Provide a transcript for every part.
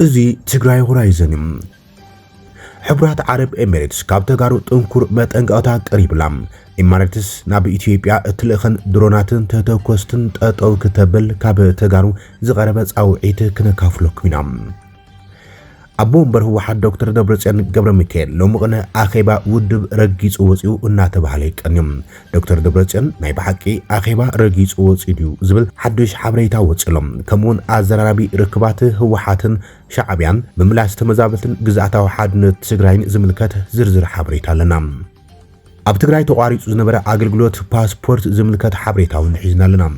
እዙي ትግራይ ሆራይዘን حبرات عرب إماراتس كاب تجارو تنكر متأنقاتا قريبلا إماراتس ناب إثيوبيا اتلخن دروناتن تتوكوستن تأتو كتبل كاب تجارو زغربت أو عيت كنكافلوك منام أبو مبر هو حد دكتور دبرتسيان قبر ميكيل لو مغنى آخيبا ودب رقيس اووزيو اناتب عليك أنيم دكتور دبرتسيان نايب حقي آخيبا رقيس اووزيو زبل حدوش حبريتا وصلم كمون آزرارابي ركبات هو حاتن شعبيان بملاس تمزابلتن قزعتاو حادنة تسقراين زملكات زرزر حبريتا لنام أب تقراي تقاريس زنبرا آقلقلوت باسبورت زملكات حبريتا ونحيزنا لنام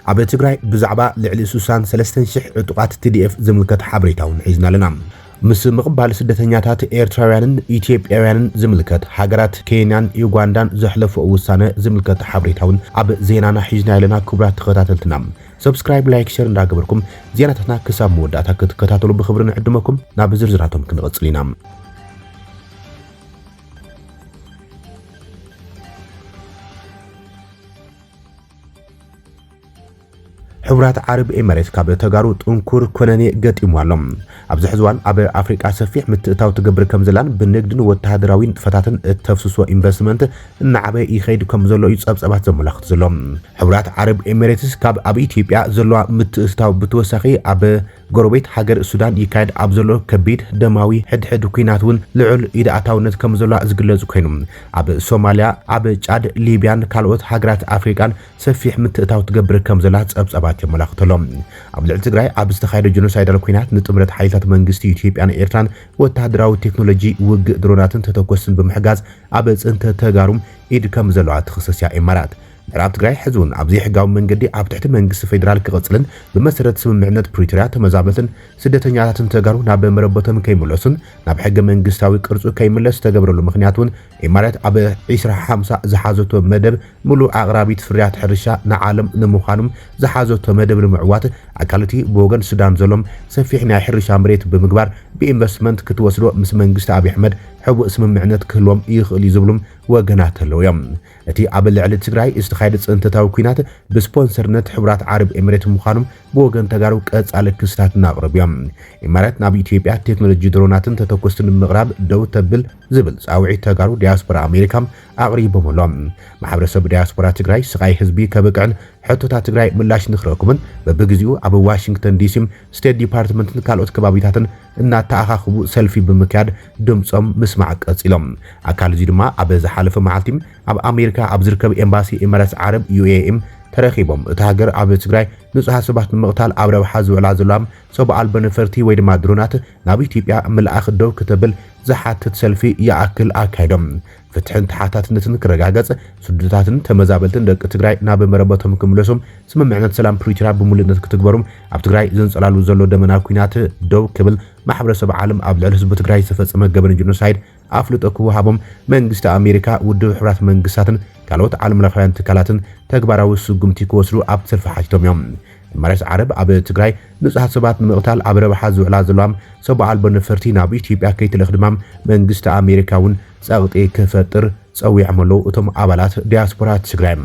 عبد تجري بزعبا لعلي سوسان 3000 عطقات TDF زملكت حبريتاون حيزنا لنا مس مقبال سدتنياتات ايرتراويانن ايثيوبياويانن زملكت حاجرات كينيان يوغاندان زحلف وسانه زملكت حبريتاون عب زينانا حيزنا لنا كبرات تخاتلتنا سبسكرايب لايك شير እንዳገበርኩም ዜናታትና ክሳብ መወዳታ ክትከታተሉ በخبرنا ዕድመኩም ናብ ዝርዝራቶም ክንቀጽሊና حبرات عرب إمارات كاب تجارو تنكر كوناني قتيموالهم أبز حزوان أب أفريقيا سفيح متتاو تجبر كمزلان بالنقدن والتهدراوين فتاتن التفسس وإنفستمنت النعبة يخيد كمزلو يتصاب سبات زملاخت زلهم حبرات عرب إمارات كاب أب إثيوبيا زلوا متتاو بتوسخي أب غروبيت حجر السودان يكاد أبزلو كبيد دماوي حد وكيناتون لعل إذا أتاونت كمزلو أزجلز كينهم أب سوماليا أب تشاد ليبيان كالوت حجرات أفريقيا سفيح متتاو تجبر كمزلات سبات ملاختلهم عبد التجراي عبد استخايد جنوسايدال كوينات نطمرت حيثات منغستي إثيوبيان إيرتران وتهدراو تكنولوجي وق دروناتن تتوكسن بمحجاز عبد انت تجارم إيد كم زلوات تخصصيا إمارات راب تجراي حزون عبزي حقاو منقدي عبد تحت منغست فيدرال كغصلن بمسرت سممعنت بريتوريا تمزابلتن سدتنياتن تجارو ناب مربوتم كيملسن ناب حق منغستاوي قرصو كيملس تجبرلو مخنياتون إمارات عب 50 زحازتو مدب ملو أغرابيت فريات حرشا نعالم نمخانم زحازتو مدب المعوات أكالتي بوغن سودان زلوم سفيحنا حرشا مريت بمقبار بإنفستمنت كتوصلو مس منغست أبي أحمد حبو اسم معنات كلهم يخلي زبلهم وجنات اللويم أتي عبل على تجراي استخايدت أنت تاوكينات بسبونسرنت حبرات عرب إمارات مخانم بوغن تجارو كأس على كستات ناقربيام إمارات نابي إثيوبيا تكنولوجي دروناتن تتوكستن المغرب دو تبل زبل أوعي تجارو دياسبرا أمريكا أغريب ملام محبرسب دياسبرا تجراي سقاي حزبي كبقعن حتى تجراي ملاش نخرجكمن ببجزيو أبو واشنطن ديسيم ستيت ديبارتمنت كالوت كبابيتاتن إن تأخذوا سيلفي بمكان دمصم مسمعك أصيلهم أكال زيدما أبز حلف معلتيم أب أمريكا أبزركب إمباسي إمارات عرب UAM ترخيبهم تهاجر أب تجراي نصح سبات مقتال أبرو حزو على زلام صوب البنفرتي ويد مادرونات نبي تيبيا ملأخ دو كتبل زحات سيلفي يأكل أكيدهم فتحن تحاتات نتن كرجاجز سدتاتن تمزابلتن دق تجراي ناب مربطهم كملسهم سم معنات سلام بريترا بمولدነት كتجبرهم أب تجراي زن صلالو زلو دمنا كوينات دو كبل محبرسب عالم أب الحزب تجراي سفصم جبن جنوسايد أفلتك وهابهم منجست أمريكا ودو حرات منجستاتن كالوت عالم لخيان تكالاتن تجبراو سجمتي كوسرو أب سلفحاجتهم يوم مارس عرب أب تجراي نصح سبات مقتال أب ربحزو على زلام سب البنفرتي نابي تيبيا كيت الخدمام منجست أمريكا ون سأغط كفتر سوي عملو أتم عبالات دياسبورا تجراي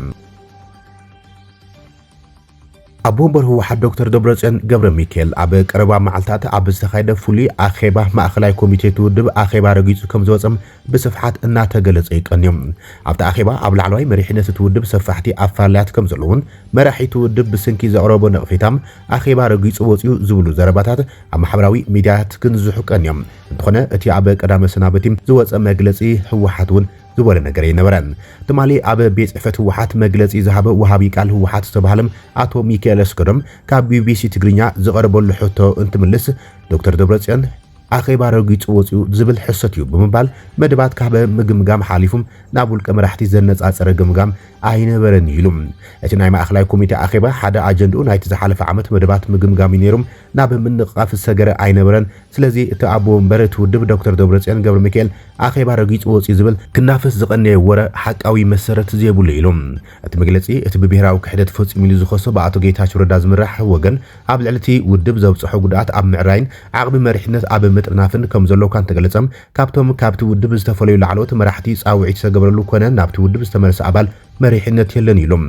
أبو مبر هو حد دكتور دبرتسيان قبر ميكيل أب قربا معلتات أب استخايدة فولي أخيبا ما أخلاي كوميتي تودب أخيبا رقيسو كم زوزم بصفحات إنها تقلص إيقانيوم أبت أخيبا أب العلوي مريحينة تودب صفحتي أفاليات كم زلون مريحي تودب بسنكي زعرابو نقفيتام أخيبا رقيسو وزيو زولو زرباتات أما حبراوي ميديات كنزو حقانيوم انتخونا اتي أب قدام سنابتيم زوز مجلسي هو حاتون زوال نجري نبرن تمالي أب بيت عفت وحات مجلس إذهاب وهابي قال هو حات استبهلم أتو ميكيل اسكرم كاب BBC تجرينيا زغربو لحوتو انت ملس دكتور دبرتسيان أخيبا رقيت وزيو زبل حساتيو بمبال مدبات كعب مجمجام حاليفهم نابول كمرحتي زنت أثر جمجام عين برن يلوم أتناي ما أخلاي كوميتي أخيبا حدا أجندو نايت زحلف عمت مدبات مجمجام ينيرم ناب من نقاف السجرة عين برن سلزي تأبو مبرت ودب دكتور دبرتسيان قبل ميكيل أخيبا رقيت وزيو زبل كنافس زقني ورا حق أوي مسرت زيبو ليلوم أتمجلسي أتببيراو كحدة فوت ميليزو خاصة بعتو جيتها شو رداز مرح وجن قبل علتي ودب زوج حقودات أب معراين عقب مرحنة أب مترنافن كم زلو كان تجلسهم كابتو ودب استفلوا لعلوت مرحتي أو عيش سجبرلو كنا نابتو ودب استمرس عبال መሪሕነት የለን ኢሎም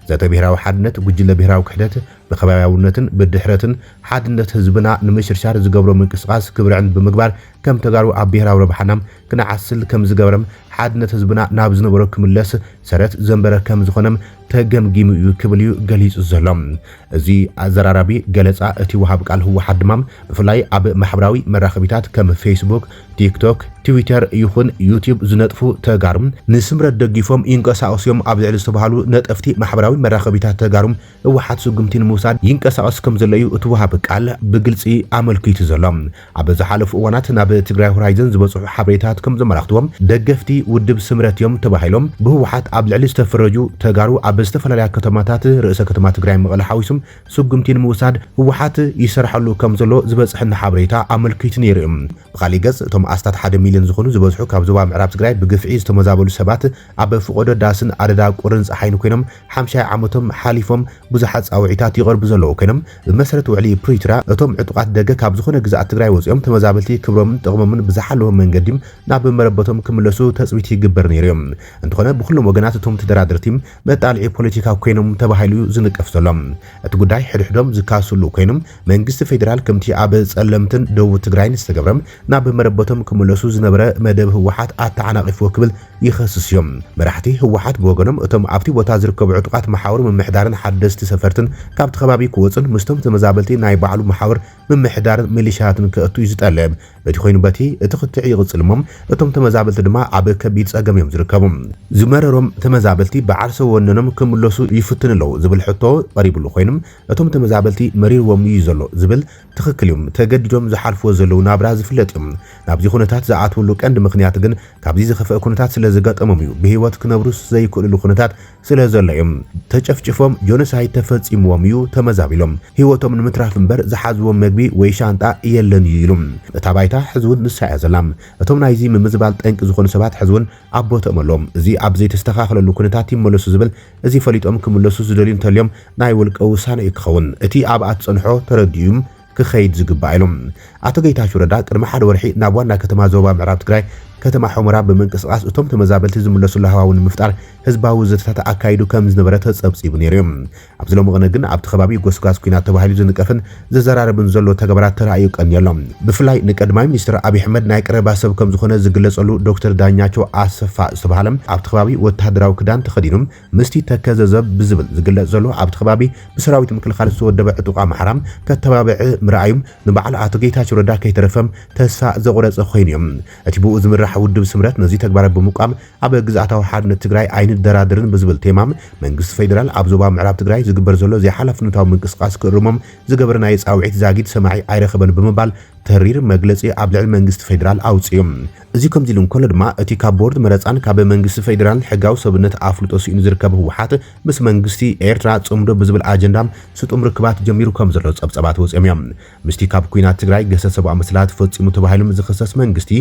ዘተ ብሔራዊ ሓድነት ጉጅለ ብሔራዊ ክሕደት ብኸባቢያውነትን ብድሕረትን ሓድነት ህዝብና ንምሽርሻር ዝገብሮ ምንቅስቃስ ክብርዕን ብምግባር ከም ተጋሩ ኣብ ብሔራዊ ረብሓናም ክነዓስል ከም ዝገበረም ሓድነት ህዝብና ናብ ዝነበሮ ክምለስ ሰረት ዘንበረ ከም ዝኾነም ተገምጊሙ እዩ ክብል እዩ ገሊጹ ዘሎ እዚ ኣዘራራቢ ገለጻ እቲ ወሃብ ቃል ህወሓት ድማ ብፍላይ ኣብ ማሕበራዊ መራኸቢታት ከም ፌስቡክ ቲክቶክ ትዊተር ይኹን ዩቲዩብ ዝነጥፉ ተጋሩም ንስምረት ደግፎም ይንቀሳቀሱም ኣብ ልዕሊ ዝተባሃሉ ነጠፍቲ ማሕበራዊ መራኸቢታት ተጋሩም ህወሓት ስጉምቲ ንምውሳድ ይንቀሳቀስ ከም ዘሎ እዩ እቲ ወሃብ ቃል ብግልጺ ኣመልኪቱ ዘሎ ኣብ ዝሓለፉ እዋናት ናብ ትግራይ ሆራይዘን ዝበጽሑ ሓበሬታት ከም ዘመላኽትዎም ደገፍቲ ውድብ ስምረት እዮም ተባሂሎም ብህወሓት ኣብ ልዕሊ ዝተፈረጁ ተጋሩ ኣብ ዝተፈላለዩ ከተማታት ርእሰ ከተማ ትግራይ መቐለ ሓዊሱም ስጉምቲ ንምውሳድ ህወሓት ይሰርሐሉ ከም ዘሎ ዝበጽሕና ሓበሬታ ኣመልኪቱ ነይሩ ብኻሊእ ገጽ እቶም ኣስታት 1 ሚልዮን ዝኾኑ ዝበጽሑ ካብ ዞባ ምዕራብ ትግራይ ብግፍዒ ዝተመዛበሉ ሰባት ኣብ ፍቆዶ ዳስን ኣደዳ ቁርን ፀሓይን ኮይኖም 50 ዓመቶም ሓሊፎም ብዙሓት ጻውዒታት ይቐርቡ ዘለዉ ኮይኖም ብመሰረት ውዕሊ ፕሪቶሪያ እቶም ዕጡቃት ደገ ካብ ዝኾነ ግዛኣት ትግራይ ወፂኦም ተመዛበልቲ ክብሮምን ጥቕሞምን ብዝሓለወ መንገዲ ናብ መረበቶም ክምለሱ ተጽቢት ይግበር ነይሩ እንተኾነ ብኩሎም ወገናት እቶም ተደራደርቲ መጣልዒ ፖለቲካ ኮይኖም ተባሂሉ ዝንቀፍ ዘሎ እቲ ጉዳይ ሕድሕዶም ዝካስሉ ኮይኖም መንግስቲ ፌደራል ከምቲ ኣብ ጸለምትን ደቡብ ትግራይን ዝተገብረም ናብ መረበቶም ክምለሱ ዝነበረ መደብ ህወሓት ኣተዓናቂፉ ክብል ይኸስስ እዮም መራሕቲ ህወሓት ብወገኖም እቶም ኣብቲ ቦታ ዝርከቡ ዕጡቃት መሓወር ምምሕዳርን ሓደስቲ ሰፈርትን ካብቲ ከባቢ ክወፅን ምስቶም ተመዛበልቲ ናይ ባዕሉ መሓወር ምምሕዳርን ሚሊሻያትን ክእቱ ዝጠልብ በቲ ኮይኑ በቲ እቲ ክትዕ ይቕጽልሞም እቶም ተመዛበልቲ ድማ ኣብ ከቢድ ጸገም እዮም ዝርከቡ ዝመረሮም ተመዛበልቲ በዓል ሰብ ወነኖም ክምለሱ ይፍትን ኣለዉ ዝብል ሕቶ ቀሪብሉ ኮይኖም እቶም ተመዛበልቲ መሪርዎም እዩ ዘሎ ዝብል ትኽክል እዮም ተገዲዶም ዝሓልፍዎ ዘለዉ ናብራ ዝፍለጥ እዮም ናብዚ ኩነታት ዝኣትውሉ ቀንዲ ምኽንያት ግን ካብዚ ዝኸፍአ ኩነታት ስለ ዝገጠሞም እዩ ብህይወት ክነብሩ ዘይክእሉ ኩነታት ስለ ዘሎ እዮም ተጨፍጭፎም ጆኖሳይድ ተፈጺምዎም እዩ ተመዛቢሎም ህይወቶም ንምትራፍ እምበር ዝሓዝዎም መግቢ ወይ ሻንጣ የለን ኢሉ እታ ባይታ ሕዝውን ንሳያ ዘላም እቶም ናይዚ ምምዝባል ጠንቂ ዝኾኑ ሰባት ሕዝውን ኣቦቶም ኣሎም እዚ ኣብ ዘይተስተኻኸለሉ ኩነታት ይመለሱ ዝብል እዚ ፈሊጦም ክምለሱ ዝደልዩ እንተልዮም ናይ ውልቀ ውሳነ ክኸውን እቲ ኣብ ኣትጸንሖ ተረዲዩም ክኸይድ ዝግባእ ኢሎም ኣቶ ጌታቸው ረዳ ቅድሚ ሓደ ወርሒ ናብ ዋና ከተማ ዞባ ምዕራብ ትግራይ ከተማ ሑመራ ብምንቅስቃስ እቶም ተመዛበልቲ ዝምለሱሉ ሃዋውን ንምፍጣር ህዝባዊ ዘተታት ኣካይዱ ከም ዝነበረ ተጸብጺቡ ነይሩ ኣብዚ ሎሚ ቅነ ግን ኣብቲ ከባቢ ጎስጓስ ኩናት ተባሂሉ ዝንቀፍን ዘዘራረብን ዘሎ ተግባራት ተራእዩ ቀኒየሎም ብፍላይ ንቀዳማይ ሚኒስትር አብይ አሕመድ ናይ ቀረባ ሰብ ከም ዝኾነ ዝግለጸሉ ዶክተር ዳኛቸው ኣሰፋ ዝተባሃለ ኣብቲ ከባቢ ወተሃደራዊ ክዳን ተኸዲኖም ምስቲ ተከዘዘብ ብዝብል ዝግለጽ ዘሎ ኣብቲ ከባቢ ብሰራዊት ምክልኻል ዝተወደበ ዕጡቃ ማሕራም ከተባብዕ ምርኣዩም ንበዓል ኣቶ ጌታቸው ረዳ ከይተረፈም ተስፋ ዘቆረጸ ኮይኑ እዮም እቲ ብኡ ዝምራሕ ውድብ ስምረት ነዚ ተግባራት ብምቋም ኣብ ግዛኣታዊ ሓድነት ትግራይ ኣይንደራደርን ብዝብል ቴማም መንግስቲ ፌደራል ኣብ ዞባ ምዕራብ ትግራይ ዝግበር ዘሎ ዘይሓላፍነታዊ ምንቅስቃስ ክርሞም ዝገበረ ናይ ጻውዒት ዛጊድ ሰማዒ ኣይረኸበን ብምባል ተሪር መግለጺ ኣብ ልዕሊ መንግስቲ ፌደራል ኣውጽዮም እዚ ከምዚ ኢሉ እንከሎ ድማ እቲ ካብ ቦርድ መረፃን ካብ መንግስቲ ፌደራል ሕጋዊ ሰብነት ኣፍልጦ ሲኢኑ ዝርከብ ህወሓት ምስ መንግስቲ ኤርትራ ጽምዶ ብዝብል ኣጀንዳ ስጡም ርክባት ጀሚሩ ከም ዘሎ ጸብጸባት ወጽዮም እዮም ምስቲ ካብ ኩናት ትግራይ ገሰት ሰብኣዊ መስላት ፈጺሙ ተባሂሎም ዝኽሰስ መንግስቲ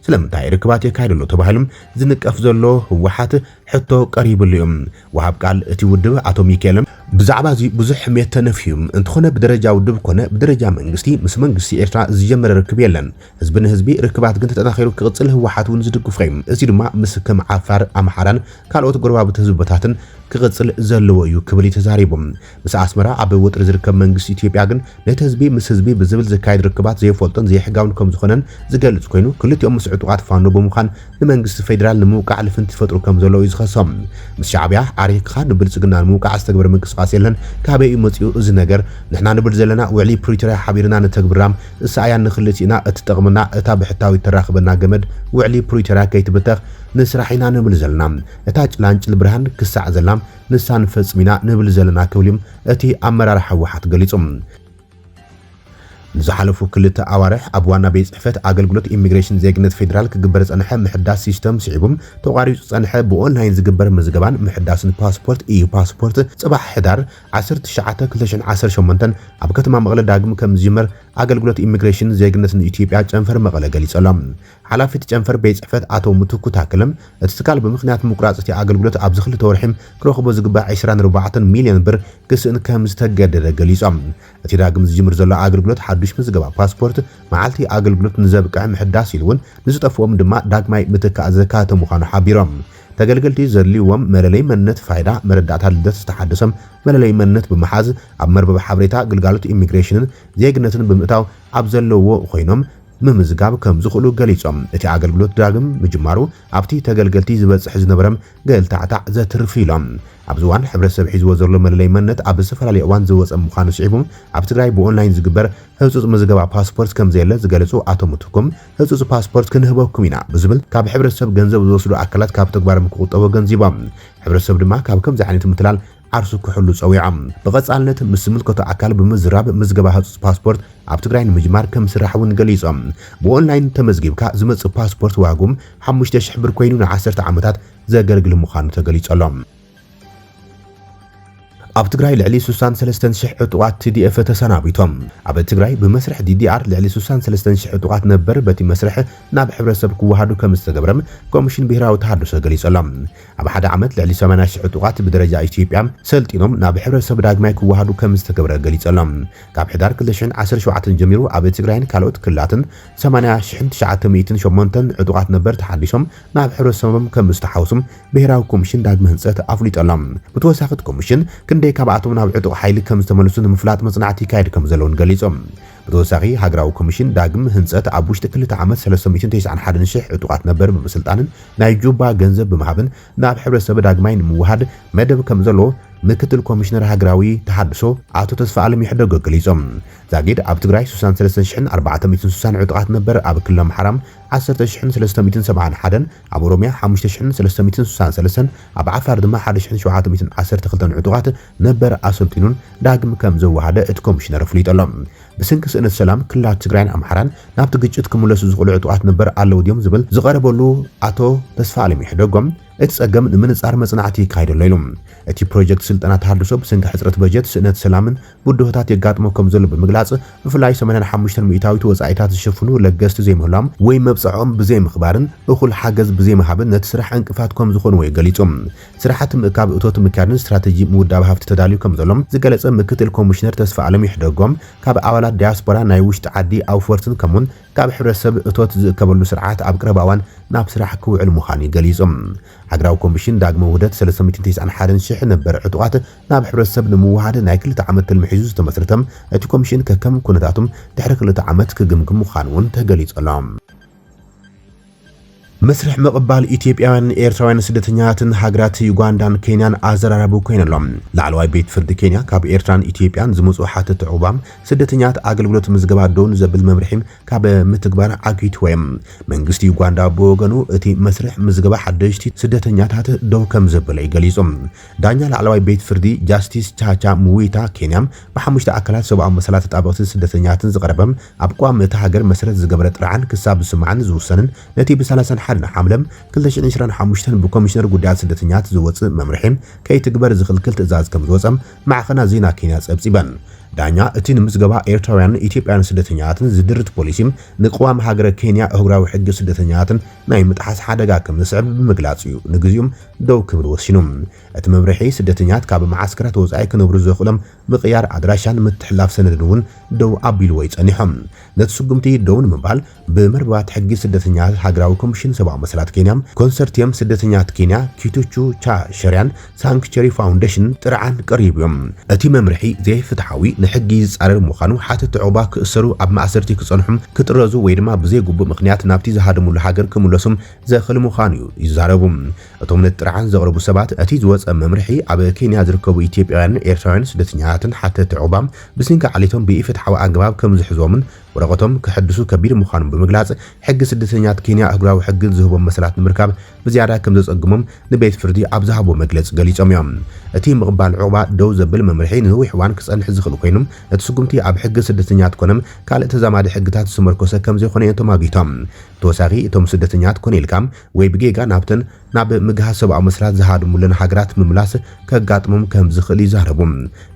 ስለምንታይ ርክባት የካይደሎ ተባሂሎም ዝንቀፍ ዘሎ ህወሓት ሕቶ ቀሪብሉ እዮም ወሃብ ቃል እቲ ውድብ ኣቶ ሚካኤል ብዛዕባ እዚ ብዙሕ ሕሜት ተነፍዩ እንትኾነ ብደረጃ ውድብ ኮነ ብደረጃ መንግስቲ ምስ መንግስቲ ኤርትራ ዝጀመረ ርክብ የለን ህዝቢ ንህዝቢ ርክባት ግን ተጠናኺሩ ክቕጽል ህወሓት እውን ዝድግፍ እዩ እዚ ድማ ምስ ከም ዓፋር ኣምሓራን ካልኦት ጎረባብቲ ህዝብታትን ክቕጽል ዘለዎ እዩ ክብል ተዛሪቦም ምስ ኣስመራ ኣብ ወጥሪ ዝርከብ መንግስቲ ኢትዮጵያ ግን ነቲ ህዝቢ ምስ ህዝቢ ብዝብል ዝካየድ ርክባት ዘይፈልጦን ዘይሕጋውን ከም ዝኾነን ዝገልጽ ኮይኑ ክልቲኦም ምስ ዕጡቃት ፋኖ ብምዃን ንመንግስቲ ፌደራል ንምውቃዕ ልፍንቲ ይፈጥሩ ከም ዘለዉ ይዝኸሶም ምስ ሻዕብያ ዓሪክኻ ንብልጽግና ንምውቃዕ ዝተገበረ ምንቅስቃስ የለን ካበይ መጽኡ እዚ ነገር ንሕና ንብል ዘለና ውዕሊ ፕሪቶሪያ ሓቢርና ንተግብራም እሳያ ንኽልቲና እትጠቕምና እታ ብሕታዊ ተራኽበና ገመድ ውዕሊ ፕሪቶሪያ ከይትብተኽ ንስራሒና ንብል ዘለና እታ ጭላንጭል ብርሃን ክሳዕ ዘላ ንሳን ፈጽሚና ንብል ዘለና ክብልም እቲ ኣመራርሓ ህወሓት ገሊጾም ዝሓለፉ ክልተ ኣዋርሕ ኣብ ዋና ቤት ጽሕፈት ኣገልግሎት ኢሚግሬሽን ዜግነት ፌደራል ክግበር ጸንሐ ምሕዳስ ሲስተም ስዒቡም ተቋሪጹ ጸንሐ ብኦንላይን ዝግበር ምዝገባን ምሕዳስን ፓስፖርት እዩ ፓስፖርት ጽባሕ ሕዳር 19/2018 ኣብ ከተማ መቐለ ዳግም ከም ዝጅመር ኣገልግሎት ኢሚግሬሽን ዜግነት ንኢትዮጵያ ጨንፈር መቐለ ገሊጾሎም ሓላፊት ጨንፈር ቤት ጽሕፈት ኣቶ ምትኩ ታክለም እቲ ትካል ብምኽንያት ምቁራጽ እቲ ኣገልግሎት ኣብ ዝኽልተ ወርሒም ክረኽቦ ዝግባእ 24 ሚልዮን ብር ክስእን ከም ዝተገደደ ገሊጾም እቲ ዳግም ዝጅምር ዘሎ ኣገልግሎት ሓዱሽ ምዝገባ ፓስፖርት መዓልቲ ኣገልግሎት ንዘብቅዕ ምሕዳስ ኢሉ እውን ንዝጠፍኦም ድማ ዳግማይ ምትካእ ዘካተ ምዃኑ ሓቢሮም ተገልገልቲ ዘድልይዎም መለለይ መንነት ፋይዳ መረዳእታ ልደት ዝተሓደሰም መለለይ መንነት ብምሓዝ ኣብ መርበብ ሓበሬታ ግልጋሎት ኢሚግሬሽንን ዜግነትን ብምእታው ኣብ ዘለዎ ኮይኖም ምምዝጋብ ከም ዝኽእሉ ገሊጾም እቲ ኣገልግሎት ዳግም ምጅማሩ ኣብቲ ተገልገልቲ ዝበጽሕ ዝነበረም ገልታዕታዕ ዘትርፍ ኢሎም ኣብዚ ዋን ሕብረተሰብ ሒዝዎ ዘሎ መለለይ መንነት ኣብ ዝተፈላለዩ እዋን ዝወፀ ምዃኑ ስዒቡ ኣብ ትግራይ ብኦንላይን ዝግበር ህጹጽ ምዝገባ ፓስፖርት ከም ዘየለ ዝገለጹ ኣቶ ሙትኩም ህጹጽ ፓስፖርት ክንህበኩም ኢና ብዝብል ካብ ሕብረተሰብ ገንዘብ ዝወስዱ ኣካላት ካብ ተግባሮም ክቁጠቡ ገንዚቦም ሕብረተሰብ ድማ ካብ ከምዚ ዓይነት ምትላል ዓርሱ ክሕሉ ጸዊዖም ብቐጻልነት ምስ ዝምልከቶ ኣካል ብምዝራብ ምዝገባ ህጹጽ ፓስፖርት ኣብ ትግራይ ንምጅማር ከም ስራሕ እውን ገሊጾም ብኦንላይን ተመዝጊብካ ዝመጽእ ፓስፖርት ዋጉም 5000 ብር ኮይኑ ን10 ዓመታት ዘገልግል ምዃኑ ተገሊጸሎም ኣብ ትግራይ ልዕሊ 63000 ዕጡቃት TDF ተሰናቢቶም ኣብ ትግራይ ብመስርሕ DDR ልዕሊ 63000 ዕጡቃት ነበር በቲ መስርሕ ናብ ሕብረተሰብ ክወሃዱ ከም ዝተገብረም ኮሚሽን ብሄራዊ ተሃድሶ ገሊጸሎም ኣብ ሓደ ዓመት ልዕሊ 80000 ዕጡቃት ብደረጃ ኢትዮጵያ ሰልጢኖም ናብ ሕብረተሰብ ዳግማይ ክወሃዱ ከም ዝተገብረ ገሊጸሎም ካብ ሕዳር 2017 ጀሚሩ ኣብ ትግራይን ካልኦት ክልላትን 80908 ዕጡቃት ነበር ተሓዲሶም ናብ ሕብረተሰቦም ከም ዝተሓወሱም ብሄራዊ ኮሚሽን ዳግመ ህንጸት ኣፍሊጦሎም ብተወሳኺ ኮሚሽን ክንደይ ካብኣቶም ናብ ዕጡቕ ሓይሊ ከም ዝተመለሱ ንምፍላጥ መጽናዕቲ ካይድ ከም ዘለውን ገሊጾም ብተወሳኺ ሃገራዊ ኮሚሽን ዳግም ህንጸት ኣብ ውሽጢ 2 ዓመት 391,000 ዕጡቃት ነበር ብምስልጣንን ናይ ጁባ ገንዘብ ብምሃብን ናብ ሕብረተሰብ ዳግማይ ንምውሃድ መደብ ከም ዘሎ ምክትል ኮሚሽነር ሃገራዊ ተሓድሶ ኣቶ ተስፋ ዓለም ይሕደጎ ገሊጾም ዛጊድ ኣብ ትግራይ 63460 ዕጡቃት ነበር ኣብ ክልል ኣምሓራ 10371 ኣብ ኦሮሚያ 5363 ኣብ ዓፋር ድማ 1712 ዕጡቃት ነበር ኣሰልጢኑን ዳግም ከም ዘወሃደ እቲ ኮሚሽነር ኣፍሊጦሎም ብስንኪ ስእነት ሰላም ክልላት ትግራይን ኣምሓራን ናብቲ ግጭት ክምለሱ ዝኽእሉ ዕጡቃት ነበር ኣለዉ ድዮም ዝብል ዝቐረበሉ ኣቶ ተስፋ ዓለም ይሕደጎም እቲ ጸገም ንምንጻር መጽናዕቲ ይካየደሎ ኢሎም እቲ ፕሮጀክት ስልጠና ተሃድሶ ብስንኪ ሕጽረት በጀት ስእነት ሰላምን ውድሆታት የጋጥሞ ከም ዘሎ ብምግላጽ ብፍላይ 85 ሚእታዊት ወጻኢታት ዝሽፍኑ ለገስቲ ዘይምህላም ወይ መብጽዖም ብዘይ ምኽባርን እኹል ሓገዝ ብዘይ ምሃብን ነቲ ስራሕ እንቅፋት ከም ዝኾኑ ወይ ገሊጾም ስራሕቲ ምእካብ እቶት ምክያድን ስትራቴጂ ምውዳብ ሃብቲ ተዳልዩ ከም ዘሎም ዝገለጸ ምክትል ኮሚሽነር ተስፋ ዓለም ይሕደጎም ካብ ኣባላት ዲያስፖራ ናይ ውሽጢ ዓዲ ኣውፈርትን ከምውን ካብ ሕብረተሰብ እቶት ዝእከበሉ ስርዓት ኣብ ቀረባ እዋን ናብ ስራሕ ክውዕል ምዃኑ ገሊጾም ሃገራዊ ኮሚሽን ዳግመ ውህደት 391,000 ነበር ዕጡቃት ናብ ሕብረተሰብ ንምውሃድ ናይ 2 ዓመት ትልምሒዙ ዝተመስረተም እቲ ኮሚሽን ከከም ኩነታቱም ድሕሪ 2 ዓመት ክግምግም ምዃኑ እውን ተገሊጸሎም መስርሕ ምቕባል ኢትዮጵያውያን ኤርትራውያን ስደተኛትን ሃገራት ዩጋንዳን ኬንያን ኣዘራረቡ ኮይነሎም ላዕለዋይ ቤት ፍርዲ ኬንያ ካብ ኤርትራን ኢትዮጵያን ዝመጹ ሓተት ዕቁባም ስደተኛት ኣገልግሎት ምዝገባ ደውን ዘብል መምርሒም ካብ ምትግባር ዓጊትወም መንግስቲ ዩጋንዳ ብወገኑ እቲ መስርሕ ምዝገባ ሓደሽቲ ስደተኛታት ደው ከም ዘበለ ገሊጾም ዳኛ ላዕለዋይ ቤት ፍርዲ ጃስቲስ ቻቻ ሙዊታ ኬንያም ብሓሙሽተ ኣካላት ሰብኣዊ መሰላት ተጣበቕቲ ስደተኛትን ዝቐረበም ኣብ ቋም እቲ ሃገር መሰረት ዝገበረ ጥርዓን ክሳብ ዝስማዕን ዝውሰንን ነቲ ብ30 حملم كل شيء نشرن حمشتن بكوميشنر قدات سدتنيات زوص ممرحين كي تكبر زخلكل تزاز كم زوصم مع خنا زينا كينيا صبصيبن دانيا اتين مزغبا ايرتراوያን ኢትዮጵያን ስደተኛትን ዝድርት ፖሊሲም ንቋም ሃገረ ኬንያ እግራዊ ሕጊ ስደተኛትን ናይ ምጥሓስ ሓደጋ ከም ዝስዕብ ብምግላጽ እዩ ንግዚኦም ደው ክብል ወሲኖም እቲ መምርሒ ስደተኛት ካብ ማዓስከራት ወጻኢ ክነብሩ ዘኽእሎም ምቕያር ኣድራሻን ምትሕላፍ ሰነድን እውን ደው ኣቢሉ ወይ ጸኒሖም ነቲ ስጉምቲ ደው ንምባል ብመርበባት ሕጊ ስደተኛት ሃገራዊ ኮሚሽን ሰብኣዊ መሰላት ኬንያ ኮንሰርቲየም ስደተኛት ኬንያ ኪቱቹ ቻ ሸርያን ሳንክቸሪ ፋውንዴሽን ጥርዓን ቀሪብዮም እቲ መምርሒ ዘይፍትሓዊ ንሕጊ ዝጻረር ምዃኑ ሓተት ዕቁባ ክእሰሩ ኣብ ማእሰርቲ ክጸንሑም ክጥረዙ ወይ ድማ ብዘይ ጉቡእ ምኽንያት ናብቲ ዝሃደሙሉ ሃገር ክምለሱም ዘኽእል ምዃኑ ይዛረቡ እቶም ነቲ ጥርዓን ዘቕረቡ ሰባት እቲ ዝወፀ መምርሒ ኣብ ኬንያ ዝርከቡ ኢትዮጵያውያን ኤርትራውያን ስደተኛትን ሓተት ዕቁባ ብስንኪ ዓሌቶም ብኢፍትሓዊ ኣገባብ ከም ዝሕዝቦምን ወረቐቶም ክሕድሱ ከቢድ ምዃኑ ብምግላጽ ሕጊ ስደተኛት ኬንያ እግራዊ ሕጊ ዝህቦም መሰላት ንምርካብ ብዝያዳ ከም ዘጸግሞም ንቤት ፍርዲ ኣብ ዝሃቦ መግለጽ ገሊጾም እዮም እቲ ምቕባል ዕቁባ ደው ዘብል መምርሒ ንህዊሕ እዋን ክጸንሕ ዝኽእል ኮይኖም እቲ ስጉምቲ ኣብ ሕጊ ስደተኛት ኮነም ካልእ ተዛማዲ ሕግታት ዝመርኮሰ ከም ዘይኾነ እዮም ኣጊቶም ተወሳኺ እቶም ስደተኛት ኮነ ኢልካም ወይ ብጌጋ ናብተን ናብ ምግሃዝ ሰብኣዊ መሰላት ዝሃድሙለን ሃገራት ምምላስ ከጋጥሞም ከም ዝኽእል ይዛረቡ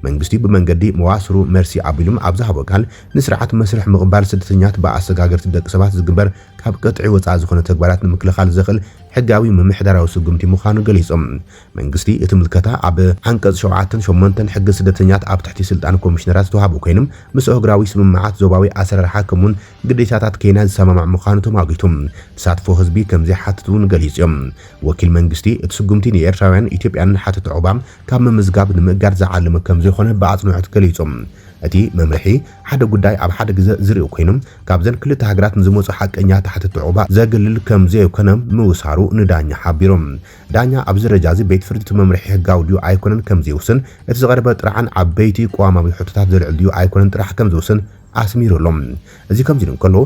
መንግስቲ ብመንገዲ መዋስሩ መርሲ ኣቢሉም ኣብ ዝሃቦ ቃል ንስርዓት መስርሕ ምቕባል ስደተኛት ብኣሰጋገርቲ ደቂ ሰባት ዝግበር ካብ ቀጥዒ ወጻኢ ዝኾነ ተግባራት ንምክልኻል ዘኽእል ሕጋዊ ምምሕዳራዊ ስጉምቲ ምዃኑ ገሊጾም መንግስቲ እቲ ምልከታ ኣብ አንቀጽ 7 ሕጊ ስደተኛት ኣብ ትሕቲ ስልጣን ኮሚሽነራት ዝተዋሃቡ ኮይኖም ምስ እግራዊ ስምምዓት ዞባዊ ኣሰራርሓ ከምኡን ግዴታታት ኬንያ ዝሰማማዕ ምዃኑ ተማጊቱም ተሳትፎ ህዝቢ ከምዚ ሓትቱን ገሊጾም ወኪል መንግስቲ እቲ ስጉምቲ ንኤርትራውያን ኢትዮጵያን ሓትት ዕቁባ ካብ ምምዝጋብ ንምእጋድ ዝዓለመ ከም ዘይኮነ በኣጽንዖት ገሊጾም እቲ መምርሒ ሓደ ጉዳይ ኣብ ሓደ ግዜ ዝርኢ ኮይኖም ካብዘን ክልተ ሃገራት ንዝመጹ ሓቀኛ ተሓትት ዕቁባ ዘገልል ከም ዘይኮነ ምውሳሩ ንዳኛ ሓቢሮም ዳኛ ኣብ ደረጃ እዚ ቤት ፍርዲ መምርሒ ህጋዊ ድዩ ኣይኮነን ከም ዘይውስን እቲ ዝቐረበ ጥራሕን ዓበይቲ ቋማዊ ሕቶታት ዘልዕል ድዩ ኣይኮነን ጥራሕ ከም ዝውስን ኣስሚሩሎም እዚ ከም ዝብል ከሎ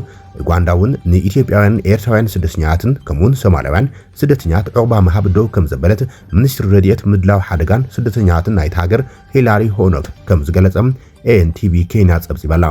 ጓንዳውን ንኢትዮጵያውያን ኤርትራውያን ስደተኛትን ከምኡን ሶማልያውያን ስደተኛት ዕቁባ መሃብ ደው ከም ዘበለት ሚኒስትሪ ረድኤት ምድላው ሓደጋን ስደተኛትን ናይቲ ሃገር ሂላሪ ሆኖት ከም ዝገለጸም ኤንቲቪ ኬንያ ጸብጺባላ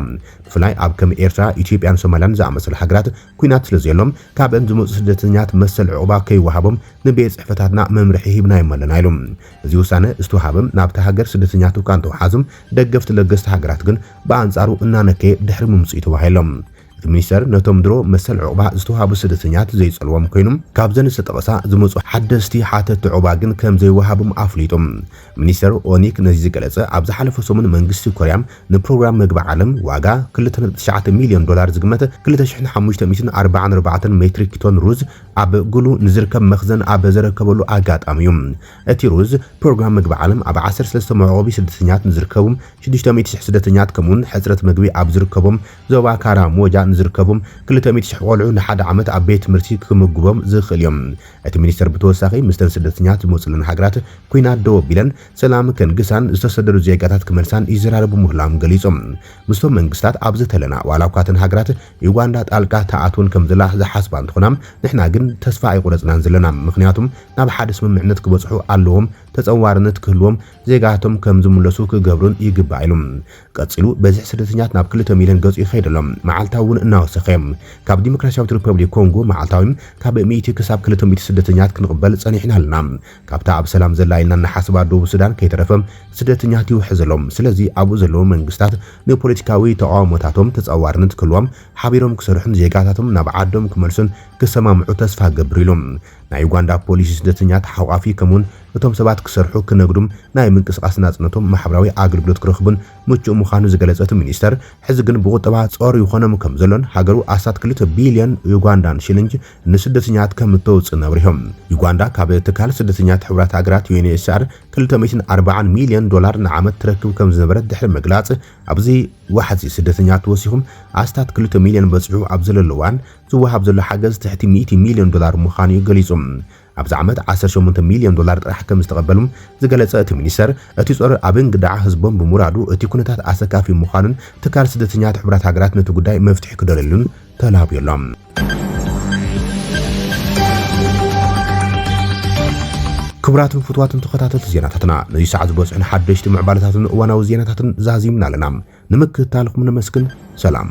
ብፍላይ ኣብ ከም ኤርትራ ኢትዮጵያን ሶማልያን ዝኣመሰሉ ሃገራት ኩናት ስለዘሎም ካብን ዝመጹ ስደተኛት መሰል ዕቁባ ከይወሃቦም ንቤት ጽሕፈታትና መምርሒ ሂብና ይመለና ኢሎም እዚ ውሳነ ዝተዋሃበም ናብቲ ሃገር ስደተኛቱ ካንተወሓዙም ደገፍቲ ለገስቲ ሃገራት ግን በኣንጻሩ እናነከየ ድሕሪ ምምጽኡ ተባሂሎም እቲ ሚኒስተር ነቶም ድሮ መሰል ዕቁባ ዝተዋሃቡ ስደተኛት ዘይጸልዎም ኮይኖም ካብዘን ዝተጠቐሳ ዝመጹ ሓደስቲ ሓተት ዕቁባ ግን ከም ዘይወሃቦም ኣፍሊጦም ሚኒስተር ኦኒክ ነዚ ዝገለጸ ኣብ ዝሓለፈ ሰሙን መንግስቲ ኮርያ ንፕሮግራም ምግቢ ዓለም ዋጋ 2.9 ሚልዮን ዶላር ዝግመት 2544 ሜትሪክ ቶን ሩዝ ኣብ ጉሉ ንዝርከብ መኽዘን ኣብ ዘረከበሉ ኣጋጣሚ እዩ እቲ ሩዝ ፕሮግራም ምግቢ ዓለም ኣብ 13 መዕቆቢ ስደተኛት ንዝርከቡ 600 ስደተኛት ከምኡን ሕፅረት ምግቢ ኣብ ዝርከቦም ዞባ ካራ ሞጃ ንዝርከቦም 200 ቆልዑ ንሓደ ዓመት ኣብ ቤት ትምህርቲ ክምግቦም ዝኽእል እዮም እቲ ሚኒስተር ብተወሳኺ ምስተን ስደተኛት ዝመጹልን ሃገራት ኩናት ደው ቢለን ሰላም ከንግሳን ዝተሰደዱ ዜጋታት ክመልሳን ይዘራረቡ ምህላዎም ገሊጾም ምስቶም መንግስታት ኣብ ዝተለና ዋላ እኳ እተን ሃገራት ዩጋንዳ ጣልቃ ተኣትውን ከም ዘላ ዝሓስባ እንትኾና ንሕና ግን ተስፋ ኣይቁረጽናን ዘለና ምክንያቱም ናብ ሓደ ስምምዕነት ክበጽሑ ኣለዎም ተጸዋርነት ክህልዎም ዜጋቶም ከም ዝምለሱ ክገብሩን ይግባእ ኢሎም ቀጽሉ በዝሕ ስደተኛት ናብ 2 ሚልዮን ገጹ ይኸይደሎም መዓልታውን እናወሰኸም ካብ ዲሞክራሲያዊት ሪፐብሊክ ኮንጎ መዓልታዊም ካብ 100 ክሳብ 200 ስደተኛት ክንቅበል ጸኒሕና ኣለና ካብታ ኣብ ሰላም ዘላይልና ንሓስባ ደቡብ ሱዳን ከይተረፈም ስደተኛት ይውሕዘሎም ስለዚ ኣብኡ ዘለዉ መንግስታት ንፖለቲካዊ ተቃውሞታቶም ተጸዋርነት ክህልዎም ሓቢሮም ክሰርሑን ዜጋታቶም ናብ ዓዶም ክመልሱን ክሰማምዑ ተስፋ ገብሩ ኢሎም ናይ ዩጋንዳ ፖሊስ ስደተኛት ሓቋፊ ከምኡን እቶም ሰባት ክሰርሑ ክነግዱም ናይ ምንቅስቃስ ናጽነቶም ማሕበራዊ ኣገልግሎት ክረኽቡን ምቹእ ምዃኑ ዝገለጸት ሚኒስተር ሕዚ ግን ብቁጠባ ጾር ይኾኖም ከም ዘሎን ሃገሩ ኣሳት 2 ቢልዮን ዩጋንዳን ሽልንጅ ንስደተኛት ከም እተውፅእ ነብሪሆም ዩጋንዳ ካብ ትካል ስደተኛት ሕብራት ሃገራት ዩኤንኤችሲአር 240 ሚልዮን ዶላር ንዓመት ትረክብ ከም ዝነበረት ድሕሪ ምግላጽ ኣብዚ ዋሕዚ ስደተኛት ወሲኹም ኣስታት 2 ሚልዮን በጽሑ ኣብ ዘለዋን ዝወሃብ ዘሎ ሓገዝ ትሕቲ 100 ሚልዮን ዶላር ምዃኑ ገሊጾም ኣብዚ ዓመት 18 ሚልዮን ዶላር ጥራሕ ከም ዝተቐበሉም ዝገለጸ እቲ ሚኒስተር እቲ ጾር ኣብ እንግዳዕ ህዝቦም ብምውራዱ እቲ ኩነታት ኣሰካፊ ምዃኑን ትካል ስደተኛት ሕብራት ሃገራት ነቲ ጉዳይ መፍትሒ ክደልሉን ተላብዮሎም ክቡራትን ፍትዋትን ተኸታተልቲ ዜናታትና ነዚ ሰዓት ዝበፅሑን ሓደሽቲ ምዕባለታትን እዋናዊ ዜናታትን ዛዚምና ኣለና ንምክትታልኩም ነመስግን ሰላም